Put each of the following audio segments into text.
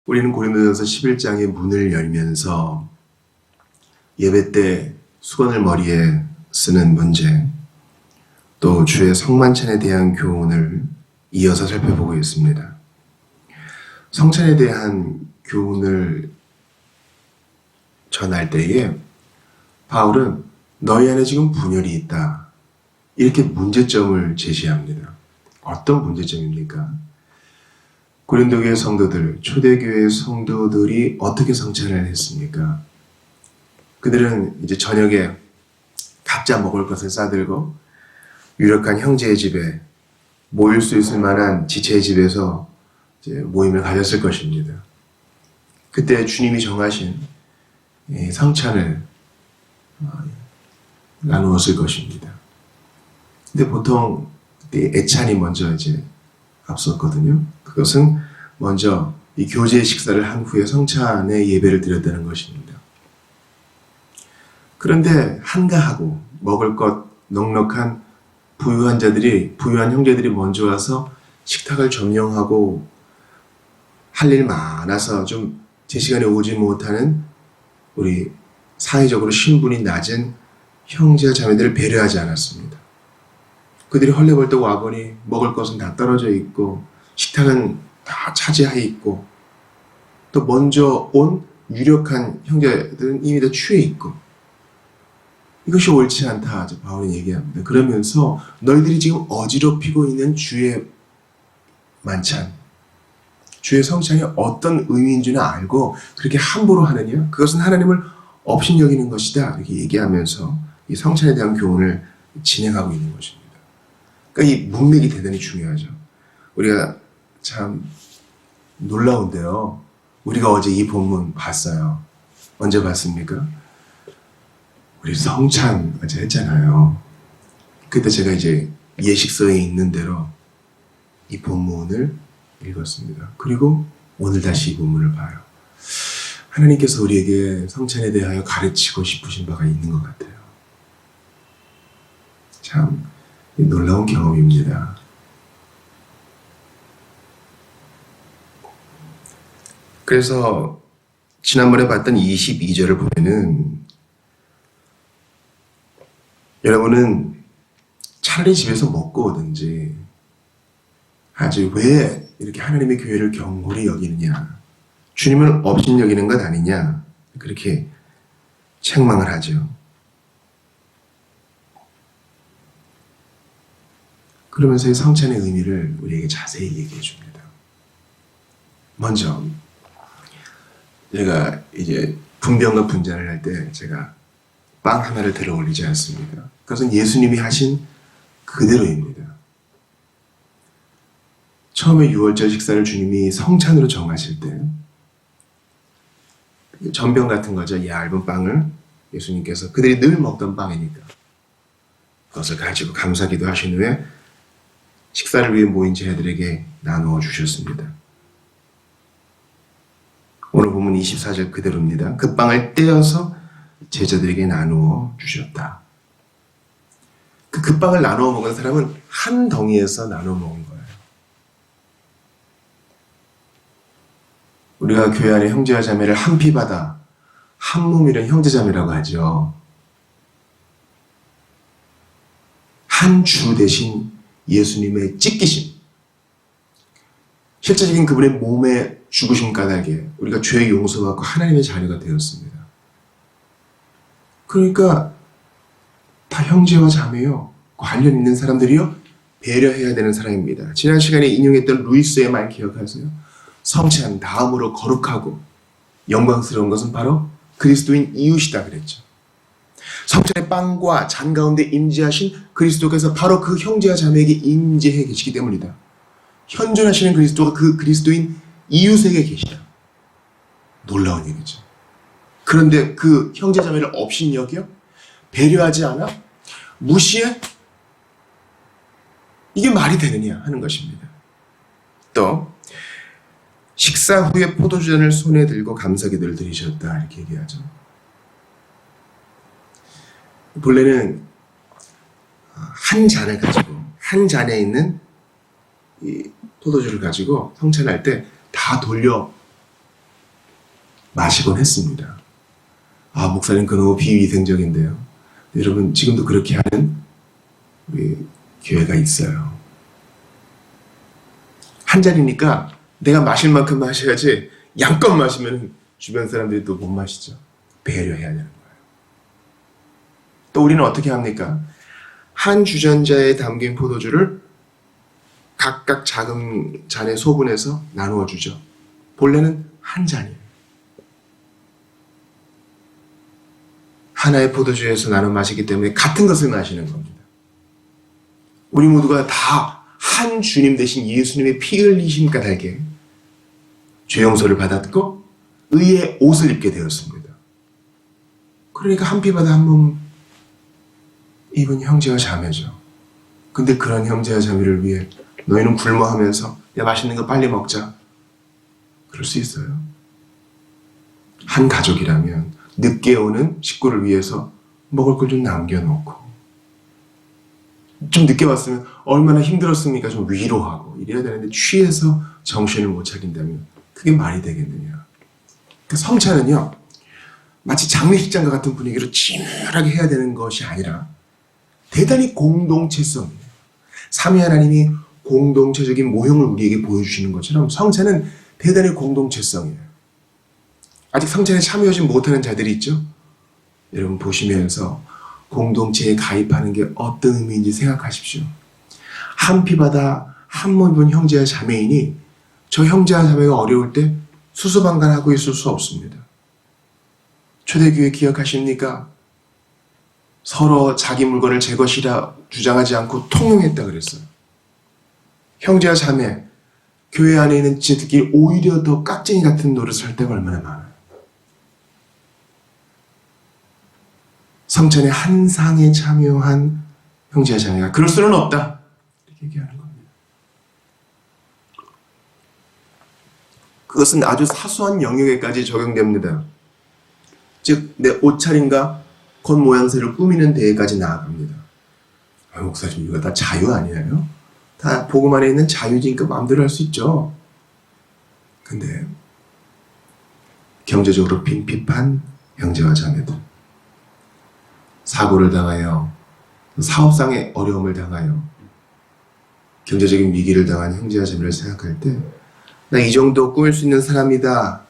우리는 고린도전서 11장의 문을 열면서 예배 때 수건을 머리에 쓰는 문제, 또 주의 성만찬에 대한 교훈을 이어서 살펴보고 있습니다. 성찬에 대한 교훈을 전할 때에 바울은 너희 안에 지금 분열이 있다, 이렇게 문제점을 제시합니다. 어떤 문제점입니까? 고린도교회 성도들, 초대교회 성도들이 어떻게 성찬을 했습니까? 그들은 이제 저녁에 각자 먹을 것을 싸들고 유력한 형제의 집에, 모일 수 있을 만한 지체의 집에서 이제 모임을 가졌을 것입니다. 그때 주님이 정하신 성찬을 나누었을 것입니다. 근데 보통 애찬이 먼저 이제 앞섰거든요. 그것은 먼저 이 교제 식사를 한 후에 성찬의 예배를 드렸다는 것입니다. 그런데 한가하고 먹을 것 넉넉한 부유한 형제들이 먼저 와서 식탁을 점령하고 할 일 많아서 좀 제 시간에 오지 못하는 우리 사회적으로 신분이 낮은 형제와 자매들을 배려하지 않았습니다. 그들이 헐레벌떡 와보니 먹을 것은 다 떨어져 있고 식탁은 다 차지하에 있고 또 먼저 온 유력한 형제들은 이미 다 취해 있고 이것이 옳지 않다, 바울이 얘기합니다. 그러면서 너희들이 지금 어지럽히고 있는 주의 만찬, 주의 성찬이 어떤 의미인 줄은 알고 그렇게 함부로 하느냐? 그것은 하나님을 업신여기는 것이다, 이렇게 얘기하면서 이 성찬에 대한 교훈을 진행하고 있는 것입니다. 그러니까 이 문맥이 대단히 중요하죠. 우리가 참 놀라운데요. 우리가 어제 이 본문 봤어요. 언제 봤습니까? 우리 성찬 어제 했잖아요. 그때 제가 이제 예식서에 있는 대로 이 본문을 읽었습니다. 그리고 오늘 다시 이 본문을 봐요. 하나님께서 우리에게 성찬에 대하여 가르치고 싶으신 바가 있는 것 같아요. 참 놀라운 경험입니다. 그래서 지난번에 봤던 22절을 보면은 여러분은 차라리 집에서 먹고 오든지 하지 왜 이렇게 하나님의 교회를 경홀히 여기느냐, 주님을 업신 여기는 것 아니냐, 그렇게 책망을 하죠. 그러면서 이 성찬의 의미를 우리에게 자세히 얘기해 줍니다. 먼저 제가 이제 분병과 분잔을 할 때 제가 빵 하나를 들어 올리지 않습니까? 그것은 예수님이 하신 그대로입니다. 처음에 유월절 식사를 주님이 성찬으로 정하실 때 전병 같은 거죠. 얇은 빵을 예수님께서 그들이 늘 먹던 빵이니까 그것을 가지고 감사기도 하신 후에 식사를 위해 모인 제자들에게 나누어 주셨습니다. 오늘 보면 24절 그대로입니다. 그 빵을 떼어서 제자들에게 나누어 주셨다. 그 빵을 나누어 먹은 사람은 한 덩이에서 나누어 먹은 거예요. 우리가 교회 안에 형제와 자매를 한 피바다, 한 몸이란 형제자매라고 하죠. 한 주 대신 예수님의 찢기심, 실제적인 그분의 몸의 죽으심 까닭에 우리가 죄의 용서받고 하나님의 자녀가 되었습니다. 그러니까 다 형제와 자매요, 관련 있는 사람들이요, 배려해야 되는 사람입니다. 지난 시간에 인용했던 루이스의 말 기억하세요? 성찬 다음으로 거룩하고 영광스러운 것은 바로 그리스도인 이웃이다 그랬죠. 성찬의 빵과 잔 가운데 임재하신 그리스도께서 바로 그 형제와 자매에게 임재해 계시기 때문이다. 현존하시는 그리스도가 그 그리스도인 이웃에게 계시다. 놀라운 얘기죠. 그런데 그 형제 자매를 업신여겨? 배려하지 않아? 무시해? 이게 말이 되느냐 하는 것입니다. 또 식사 후에 포도주잔을 손에 들고 감사기도를 드리셨다, 이렇게 얘기하죠. 본래는 한 잔을 가지고, 한 잔에 있는 이 포도주를 가지고 성찬할 때 다 돌려 마시곤 했습니다. 아, 목사님 그거 너무 비위생적인데요. 여러분 지금도 그렇게 하는 우리 교회가 있어요. 한 잔이니까 내가 마실 만큼 마셔야지 양껏 마시면 주변 사람들이 또 못 마시죠. 배려해야 되는 거예요. 또 우리는 어떻게 합니까? 한 주전자에 담긴 포도주를 각각 작은 잔에 소분해서 나누어 주죠. 본래는 한 잔이에요. 하나의 포도주에서 나눠 마시기 때문에 같은 것을 마시는 겁니다. 우리 모두가 다 한 주님 대신 예수님의 피 흘리심 까닭에 죄 용서를 받았고 의의 옷을 입게 되었습니다. 그러니까 한 피 받아 한 몸 입은 형제와 자매죠. 근데 그런 형제와 자매를 위해 너희는 굶어하면서 야 맛있는 거 빨리 먹자. 그럴 수 있어요? 한 가족이라면 늦게 오는 식구를 위해서 먹을 걸 좀 남겨놓고 좀 늦게 왔으면 얼마나 힘들었습니까? 좀 위로하고 이래야 되는데 취해서 정신을 못 차린다면 그게 말이 되겠느냐. 그러니까 성찬은요 마치 장례식장과 같은 분위기로 진열하게 해야 되는 것이 아니라 대단히 공동체성이에요. 삼위 하나님이 공동체적인 모형을 우리에게 보여주시는 것처럼 성찬은 대단히 공동체성이에요. 아직 성찬에 참여하지 못하는 자들이 있죠? 여러분 보시면서 공동체에 가입하는 게 어떤 의미인지 생각하십시오. 한 피 받아 한 몸 입은 형제와 자매이니 저 형제와 자매가 어려울 때 수수방관하고 있을 수 없습니다. 초대교회 기억하십니까? 서로 자기 물건을 제 것이라 주장하지 않고 통용했다 그랬어요. 형제와 자매, 교회 안에 있는 지들끼리 오히려 더 깍쟁이 같은 노릇을 할 때가 얼마나 많아요. 성찬의 한 상에 참여한 형제와 자매가 그럴 수는 없다. 이렇게 얘기하는 겁니다. 그것은 아주 사소한 영역에까지 적용됩니다. 즉, 내 옷차림과 겉모양새를 꾸미는 데에까지 나아갑니다. 아, 목사님, 이거 다 자유 아니에요? 다 복음 안에 있는 자유지니까 마음대로 할 수 있죠. 근데 경제적으로 빈핍한 형제와 자매들, 사고를 당하여 사업상의 어려움을 당하여 경제적인 위기를 당한 형제와 자매를 생각할 때 나 이 정도 꾸밀 수 있는 사람이다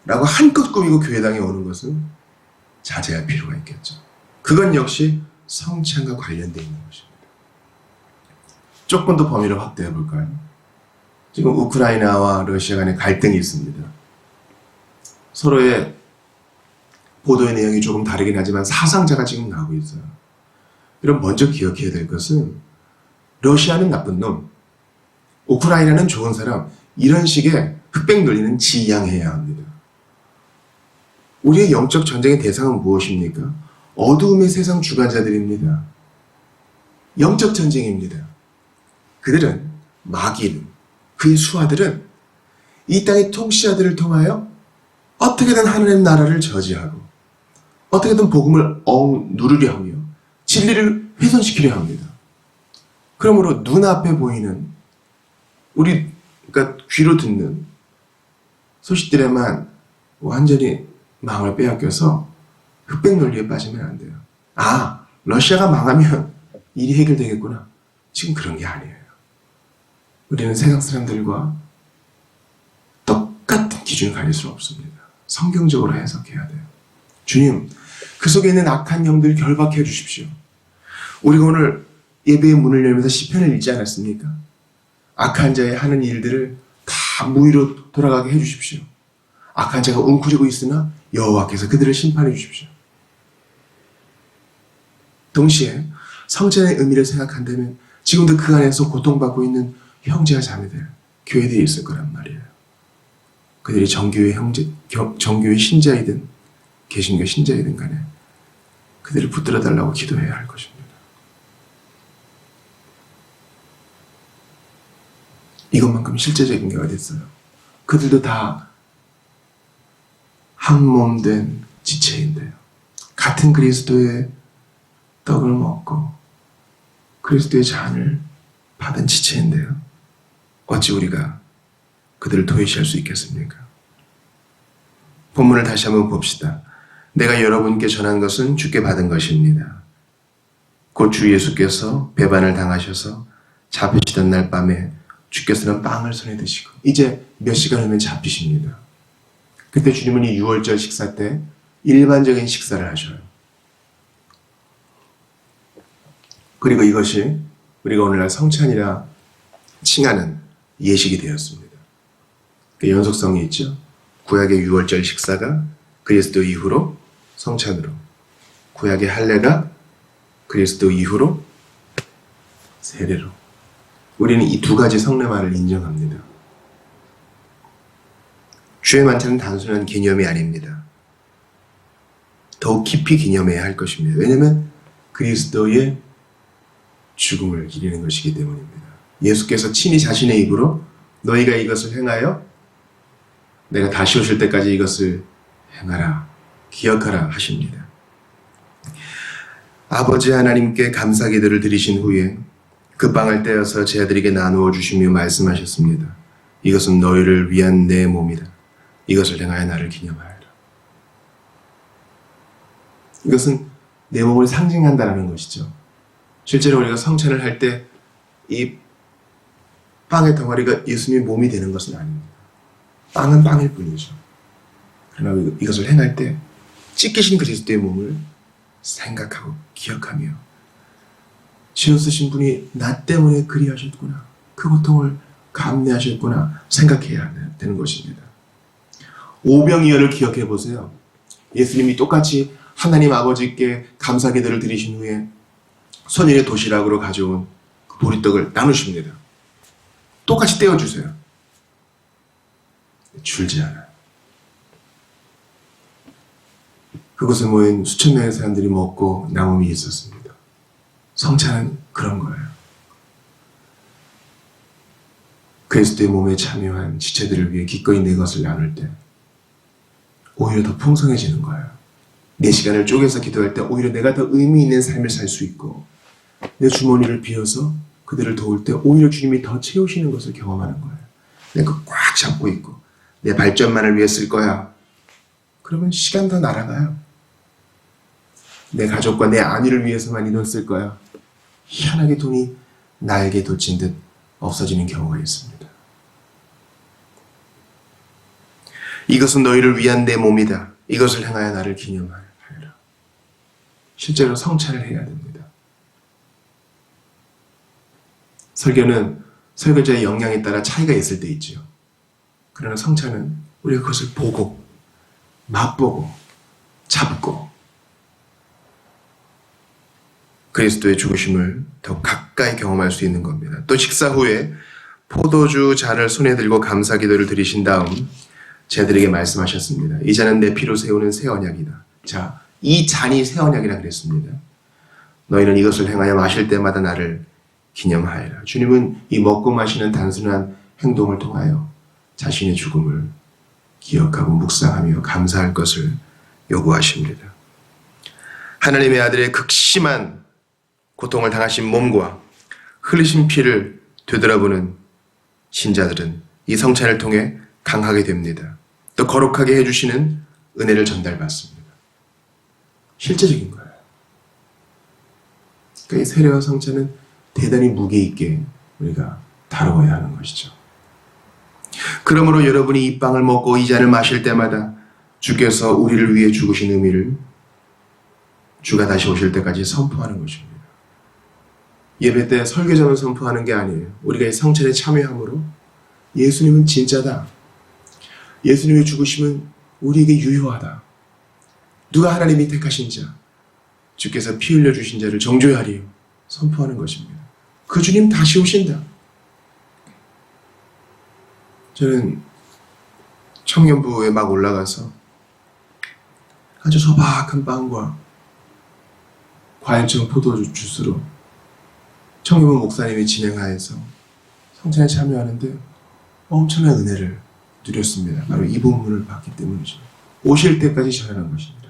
라고 한껏 꾸미고 교회당에 오는 것은 자제할 필요가 있겠죠. 그건 역시 성찬과 관련되어 있는 것입니다. 조금 더 범위를 확대해 볼까요? 지금 우크라이나와 러시아 간의 갈등이 있습니다. 서로의 보도의 내용이 조금 다르긴 하지만 사상자가 지금 나오고 있어요. 그럼 먼저 기억해야 될 것은 러시아는 나쁜 놈, 우크라이나는 좋은 사람, 이런 식의 흑백 논리는 지양해야 합니다. 우리의 영적 전쟁의 대상은 무엇입니까? 어두움의 세상 주관자들입니다. 영적 전쟁입니다. 그들은 마귀는, 그의 수하들은 이 땅의 통치자들을 통하여 어떻게든 하나님 나라를 저지하고 어떻게든 복음을 억누르려 하며 진리를 훼손시키려 합니다. 그러므로 눈앞에 보이는 그러니까 귀로 듣는 소식들에만 완전히 마음을 빼앗겨서 흑백 논리에 빠지면 안 돼요. 아, 러시아가 망하면 일이 해결되겠구나. 지금 그런 게 아니에요. 우리는 세상 사람들과 똑같은 기준을 가질 수 없습니다. 성경적으로 해석해야 돼요. 주님, 그 속에 있는 악한 영들 결박해 주십시오. 우리가 오늘 예배의 문을 열면서 시편을 읽지 않았습니까? 악한 자의 하는 일들을 다 무의로 돌아가게 해 주십시오. 악한 자가 웅크리고 있으나 여호와께서 그들을 심판해 주십시오. 동시에 성찬의 의미를 생각한다면 지금도 그 안에서 고통받고 있는 형제와 자매들, 교회들이 있을 거란 말이에요. 그들이 정교회 신자이든 개신교 신자이든 간에 그들을 붙들어 달라고 기도해야 할 것입니다. 이것만큼 실제적인 게 어디 있어요? 그들도 다 한 몸 된 지체인데요. 같은 그리스도의 떡을 먹고 그리스도의 잔을 받은 지체인데요. 어찌 우리가 그들을 도외시할 수 있겠습니까? 본문을 다시 한번 봅시다. 내가 여러분께 전한 것은 주께 받은 것입니다. 곧 주 예수께서 배반을 당하셔서 잡히시던 날 밤에 주께서는 빵을 손에 드시고 이제 몇 시간 후면 잡히십니다. 그때 주님은 이 유월절 식사 때 일반적인 식사를 하셔요. 그리고 이것이 우리가 오늘날 성찬이라 칭하는 예식이 되었습니다. 그 연속성이 있죠. 구약의 유월절 식사가 그리스도 이후로 성찬으로, 구약의 할례가 그리스도 이후로 세례로. 우리는 이 두 가지 성례만을 인정합니다. 주의 만찬은 단순한 개념이 아닙니다. 더욱 깊이 기념해야 할 것입니다. 왜냐하면 그리스도의 죽음을 기리는 것이기 때문입니다. 예수께서 친히 자신의 입으로 너희가 이것을 행하여 내가 다시 오실 때까지 이것을 행하라, 기억하라 하십니다. 아버지 하나님께 감사기도를 드리신 후에 그 빵을 떼어서 제 아들에게 나누어 주시며 말씀하셨습니다. 이것은 너희를 위한 내 몸이다. 이것을 행하여 나를 기념하여라. 이것은 내 몸을 상징한다는 것이죠. 실제로 우리가 성찬을 할 때 이 빵의 덩어리가 예수님의 몸이 되는 것은 아닙니다. 빵은 빵일 뿐이죠. 그러나 이것을 행할 때 찢기신 그리스도의 몸을 생각하고 기억하며 지어쓰신 분이 나 때문에 그리하셨구나, 그 고통을 감내하셨구나 생각해야 되는 것입니다. 오병이어를 기억해 보세요. 예수님이 똑같이 하나님 아버지께 감사기도를 드리신 후에 손일의 도시락으로 가져온 그 보리떡을 나누십니다. 똑같이 떼어주세요. 줄지 않아요. 그곳에 모인 수천 명의 사람들이 먹고 남음이 있었습니다. 성찬은 그런 거예요. 그리스도의 몸에 참여한 지체들을 위해 기꺼이 내 것을 나눌 때 오히려 더 풍성해지는 거예요. 내 시간을 쪼개서 기도할 때 오히려 내가 더 의미 있는 삶을 살 수 있고, 내 주머니를 비워서 그들을 도울 때 오히려 주님이 더 채우시는 것을 경험하는 거예요. 내가 꽉 잡고 있고 내 발전만을 위해 쓸 거야. 그러면 시간 더 날아가요. 내 가족과 내 안위를 위해서만 이 돈 쓸 거야. 희한하게 돈이 나에게 돋친 듯 없어지는 경우가 있습니다. 이것은 너희를 위한 내 몸이다. 이것을 행하여 나를 기념하여라. 실제로 성찬을 해야 됩니다. 설교는 설교자의 역량에 따라 차이가 있을 때 있죠. 그러나 성찬은 우리가 그것을 보고, 맛보고, 잡고 그리스도의 죽으심을 더 가까이 경험할 수 있는 겁니다. 또 식사 후에 포도주 잔을 손에 들고 감사기도를 드리신 다음 제들에게 말씀하셨습니다. 이 잔은 내 피로 세우는 새 언약이다. 자, 이 잔이 새 언약이라 그랬습니다. 너희는 이것을 행하여 마실 때마다 나를 기념하여라. 주님은 이 먹고 마시는 단순한 행동을 통하여 자신의 죽음을 기억하고 묵상하며 감사할 것을 요구하십니다. 하나님의 아들의 극심한 고통을 당하신 몸과 흘리신 피를 되돌아보는 신자들은 이 성찬을 통해 강하게 됩니다. 또 거룩하게 해주시는 은혜를 전달받습니다. 실제적인 거예요. 그러니까 이 세례와 성찬은 대단히 무게 있게 우리가 다루어야 하는 것이죠. 그러므로 여러분이 이 빵을 먹고 이 잔을 마실 때마다 주께서 우리를 위해 죽으신 의미를 주가 다시 오실 때까지 선포하는 것입니다. 예배 때 설교자만 선포하는 게 아니에요. 우리가 이 성찬에 참여함으로 예수님은 진짜다. 예수님의 죽으심은 우리에게 유효하다. 누가 하나님이 택하신 자, 주께서 피 흘려 주신 자를 정죄 하리요 선포하는 것입니다. 그 주님 다시 오신다. 저는 청년부에 막 올라가서 아주 소박한 빵과 과일청 포도주 주스로 청년부 목사님이 진행하여서 성찬에 참여하는데 엄청난 은혜를 누렸습니다. 바로 이 본문을 봤기 때문이죠. 오실 때까지 전하는 것입니다.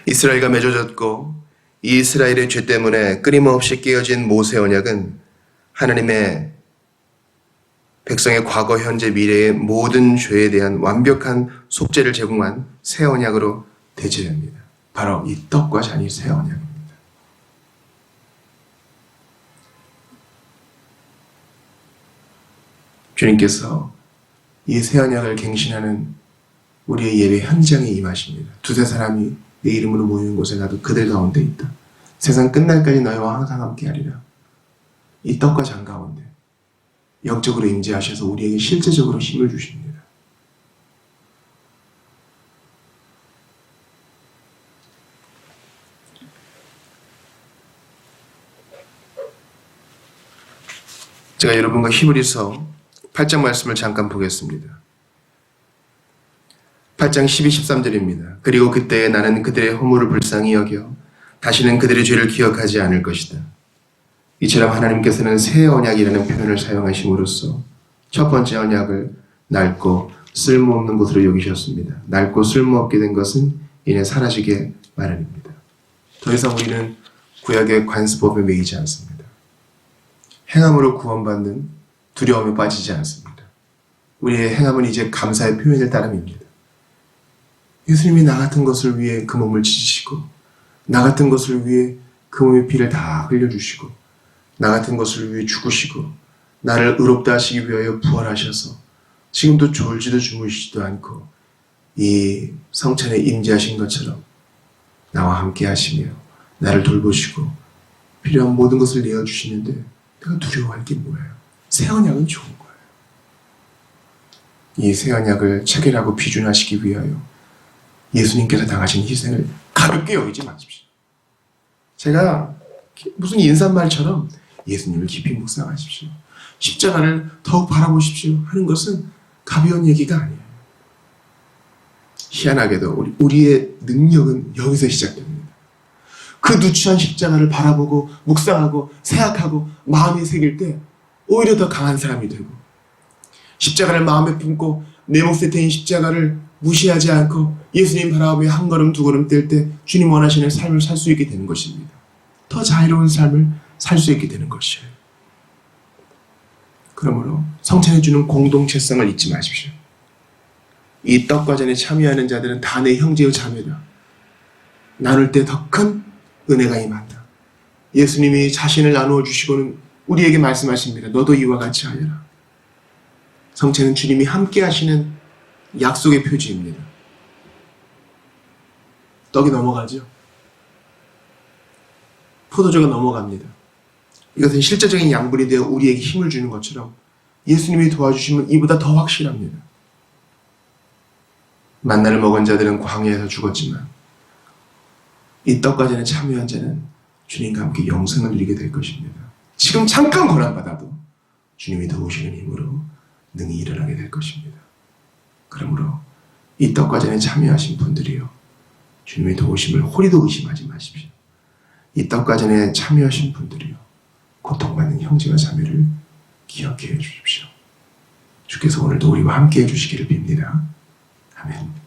이스라엘과 맺어졌고 이 이스라엘의 죄 때문에 끊임없이 깨어진 모세 언약은 하나님의 백성의 과거, 현재, 미래의 모든 죄에 대한 완벽한 속죄를 제공한 새 언약으로 대체됩니다. 바로 이 떡과 잔이 새 언약입니다. 주님께서 이 새 언약을 갱신하는 우리의 예배 현장에 임하십니다. 두세 사람이 내 이름으로 모이는 곳에 나도 그들 가운데 있다. 세상 끝날까지 너희와 항상 함께하리라. 이 떡과 잔 가운데 영적으로 임재하셔서 우리에게 실제적으로 힘을 주십니다. 제가 여러분과 히브리서 8장 말씀을 잠깐 보겠습니다. 8장 12, 13절입니다. 그리고 그때에 나는 그들의 허물을 불쌍히 여겨 다시는 그들의 죄를 기억하지 않을 것이다. 이처럼 하나님께서는 새 언약이라는 표현을 사용하심으로써 첫 번째 언약을 낡고 쓸모없는 것으로 여기셨습니다. 낡고 쓸모없게 된 것은 이내 사라지게 마련입니다. 더 이상 우리는 구약의 관습법에 매이지 않습니다. 행함으로 구원받는 두려움에 빠지지 않습니다. 우리의 행함은 이제 감사의 표현일 따름입니다. 예수님이 나 같은 것을 위해 그 몸을 찢으시고 나 같은 것을 위해 그 몸의 피를 다 흘려주시고 나 같은 것을 위해 죽으시고 나를 의롭다 하시기 위하여 부활하셔서 지금도 졸지도 주무시지도 않고 이 성찬에 임재하신 것처럼 나와 함께 하시며 나를 돌보시고 필요한 모든 것을 내어주시는데 내가 두려워할 게 뭐예요? 새 언약은 좋은 거예요. 이 새 언약을 체결하고 비준하시기 위하여 예수님께서 당하신 희생을 가볍게 여기지 마십시오. 제가 무슨 인사말처럼 예수님을 깊이 묵상하십시오. 십자가를 더욱 바라보십시오 하는 것은 가벼운 얘기가 아니에요. 희한하게도 우리의 능력은 여기서 시작됩니다. 그 누추한 십자가를 바라보고 묵상하고 생각하고 마음에 새길 때 오히려 더 강한 사람이 되고 십자가를 마음에 품고 내 몫에 대인 십자가를 무시하지 않고 예수님 바라보며 한 걸음 두 걸음 뗄 때 주님 원하시는 삶을 살 수 있게 되는 것입니다. 더 자유로운 삶을 살 수 있게 되는 것이에요. 그러므로 성찬해 주는 공동체성을 잊지 마십시오. 이 떡과 잔에 참여하는 자들은 다 내 형제요 자매다. 나눌 때 더 큰 은혜가 임한다. 예수님이 자신을 나누어 주시고는 우리에게 말씀하십니다. 너도 이와 같이 하여라. 성찬은 주님이 함께 하시는 약속의 표지입니다. 떡이 넘어가죠. 포도주가 넘어갑니다. 이것은 실제적인 양분이 되어 우리에게 힘을 주는 것처럼 예수님이 도와주시면 이보다 더 확실합니다. 만나를 먹은 자들은 광야에서 죽었지만 이 떡과 잔에 참여한 자는 주님과 함께 영생을 누리게 될 것입니다. 지금 잠깐 고난받아도 주님이 도우시는 힘으로 능히 일어나게 될 것입니다. 그러므로 이 떡과 잔에 참여하신 분들이요, 주님의 도우심을 호리도 의심하지 마십시오. 이 떡과 잔에 참여하신 분들이요, 고통받는 형제와 자매를 기억해 주십시오. 주께서 오늘도 우리와 함께 해주시기를 빕니다. 아멘.